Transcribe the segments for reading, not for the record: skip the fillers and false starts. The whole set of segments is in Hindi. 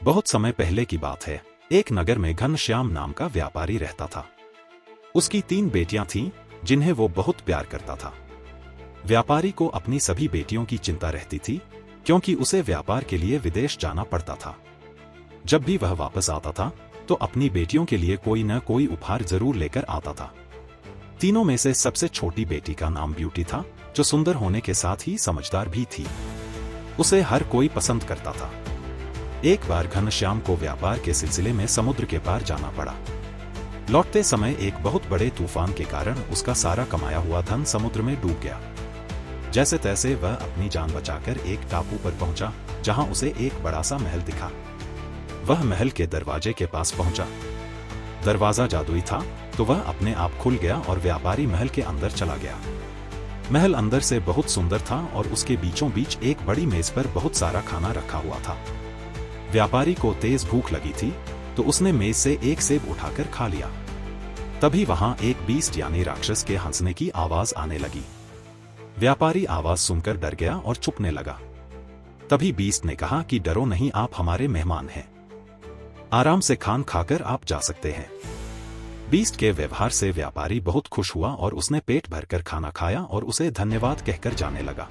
बहुत समय पहले की बात है। एक नगर में घनश्याम नाम का व्यापारी रहता था। उसकी 3 बेटियां थीं, जिन्हें वो बहुत प्यार करता था। व्यापारी को अपनी सभी बेटियों की चिंता रहती थी, क्योंकि उसे व्यापार के लिए विदेश जाना पड़ता था। जब भी वह वापस आता था, तो अपनी बेटियों के लिए कोई न कोई उपहार जरूर लेकर आता था। तीनों में से सबसे छोटी बेटी का नाम ब्यूटी था, जो सुंदर होने के साथ ही समझदार भी थी। उसे हर कोई पसंद करता था। एक बार घनश्याम को व्यापार के सिलसिले में समुद्र के पार जाना पड़ा। लौटते समय एक बहुत बड़े तूफान के कारण उसका सारा कमाया हुआ धन समुद्र में डूब गया। जैसे तैसे वह अपनी जान बचाकर एक टापू पर पहुंचा, जहां उसे एक बड़ा सा महल दिखा। वह महल के दरवाजे के पास पहुंचा। दरवाजा जादुई था, तो वह अपने आप खुल गया और व्यापारी महल के अंदर चला गया। महल अंदर से बहुत सुंदर था और उसके बीचों बीच एक बड़ी मेज पर बहुत सारा खाना रखा हुआ था। व्यापारी को तेज भूख लगी थी, तो उसने मेज से एक सेब उठाकर खा लिया। तभी वहां एक बीस्ट यानी राक्षस के हंसने की आवाज आने लगी। व्यापारी आवाज सुनकर डर गया और छुपने लगा। तभी बीस्ट ने कहा कि डरो नहीं, आप हमारे मेहमान हैं। आराम से खान खाकर आप जा सकते हैं। बीस्ट के व्यवहार से व्यापारी बहुत खुश हुआ और उसने पेट भरकर खाना खाया और उसे धन्यवाद कहकर जाने लगा।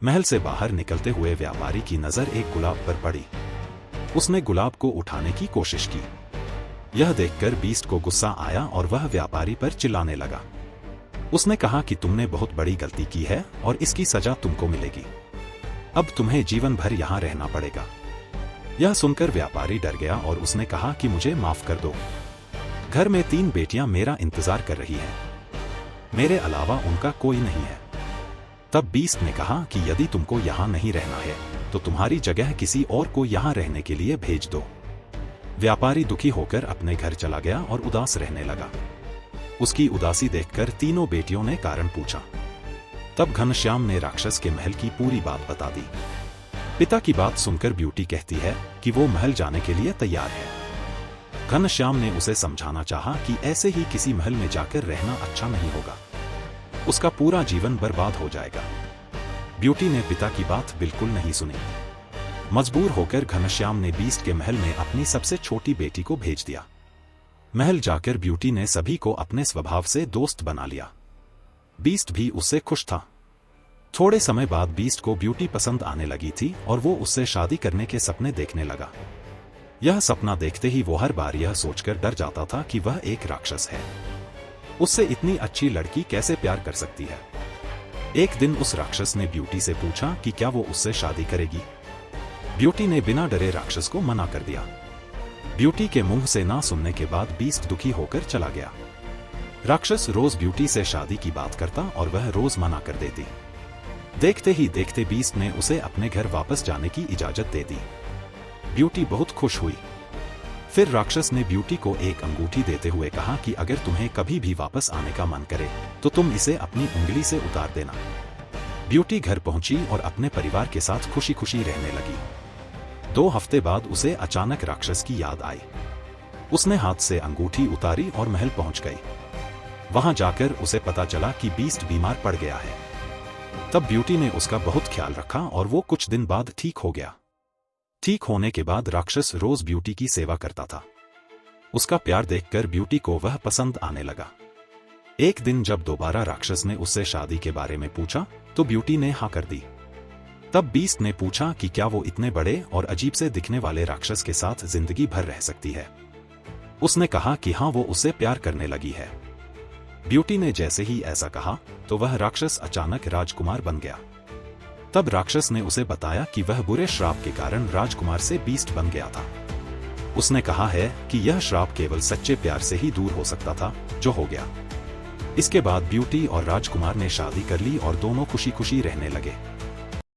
महल से बाहर निकलते हुए व्यापारी की नजर एक गुलाब पर पड़ी। उसने गुलाब को उठाने की कोशिश की। यह देखकर बीस्ट को गुस्सा आया और वह व्यापारी पर चिल्लाने लगा। उसने कहा कि तुमने बहुत बड़ी गलती की है और इसकी सजा तुमको मिलेगी। अब तुम्हें जीवन भर यहाँ रहना पड़ेगा। यह सुनकर व्यापारी डर गया और उसने कहा कि मुझे माफ कर दो। घर में 3 बेटियां मेरा इंतजार कर रही हैं। मेरे अलावा उनका कोई नहीं है। तब बीस्ट ने कहा कि यदि तुमको यहाँ नहीं रहना है, तो तुम्हारी जगह किसी और को यहाँ रहने के लिए भेज दो। व्यापारी दुखी होकर अपने घर चला गया और उदास रहने लगा। उसकी उदासी देखकर तीनों बेटियों ने कारण पूछा। तब घनश्याम ने राक्षस के महल की पूरी बात बता दी। पिता की बात सुनकर ब्यूटी कहती है कि वो महल जाने के लिए तैयार है। घनश्याम ने उसे समझाना चाहा कि ऐसे ही किसी महल में जाकर रहना अच्छा नहीं होगा। उसका पूरा जीवन बर्बाद हो जाएगा। ब्यूटी ने पिता की बात बिल्कुल नहीं सुनी। मजबूर होकर घनश्याम ने बीस्ट के महल में अपनी सबसे छोटी बेटी को भेज दिया। महल जाकर ब्यूटी ने सभी को अपने स्वभाव से दोस्त बना लिया। बीस्ट भी उससे खुश था। थोड़े समय बाद बीस्ट को ब्यूटी पसंद आने लगी थी और वो उससे शादी करने के सपने देखने लगा। यह सपना देखते ही वो हर बार यह सोचकर डर जाता था कि वह एक राक्षस है। उससे इतनी अच्छी लड़की कैसे प्यार कर सकती है। एक दिन उस राक्षस ने ब्यूटी से पूछा कि क्या वो उससे शादी करेगी। ब्यूटी ने बिना डरे राक्षस को मना कर दिया। ब्यूटी के मुंह से ना सुनने के बाद बीस्ट दुखी होकर चला गया। राक्षस रोज ब्यूटी से शादी की बात करता और वह रोज मना कर देती। देखते ही देखते बीस्ट ने उसे अपने घर वापस जाने की इजाजत दे दी। ब्यूटी बहुत खुश हुई। फिर राक्षस ने ब्यूटी को एक अंगूठी देते हुए कहा कि अगर तुम्हें कभी भी वापस आने का मन करे, तो तुम इसे अपनी उंगली से उतार देना। ब्यूटी घर पहुंची और अपने परिवार के साथ खुशी खुशी रहने लगी। 2 हफ्ते बाद उसे अचानक राक्षस की याद आई। उसने हाथ से अंगूठी उतारी और महल पहुंच गई। वहां जाकर उसे पता चला कि बीस्ट बीमार पड़ गया है। तब ब्यूटी ने उसका बहुत ख्याल रखा और वो कुछ दिन बाद ठीक हो गया। ठीक होने के बाद राक्षस रोज ब्यूटी की सेवा करता था। उसका प्यार देखकर ब्यूटी को वह पसंद आने लगा। एक दिन जब दोबारा राक्षस ने उससे शादी के बारे में पूछा, तो ब्यूटी ने हाँ कर दी। तब बीस्ट ने पूछा कि क्या वो इतने बड़े और अजीब से दिखने वाले राक्षस के साथ जिंदगी भर रह सकती है। उसने कहा कि हाँ, वो उससे प्यार करने लगी है। ब्यूटी ने जैसे ही ऐसा कहा, तो वह राक्षस अचानक राजकुमार बन गया। तब राक्षस ने उसे बताया कि वह बुरे श्राप के कारण राजकुमार से बीस्ट बन गया था। उसने कहा है कि यह श्राप केवल सच्चे प्यार से ही दूर हो सकता था, जो हो गया। इसके बाद ब्यूटी और राजकुमार ने शादी कर ली और दोनों खुशी खुशी रहने लगे।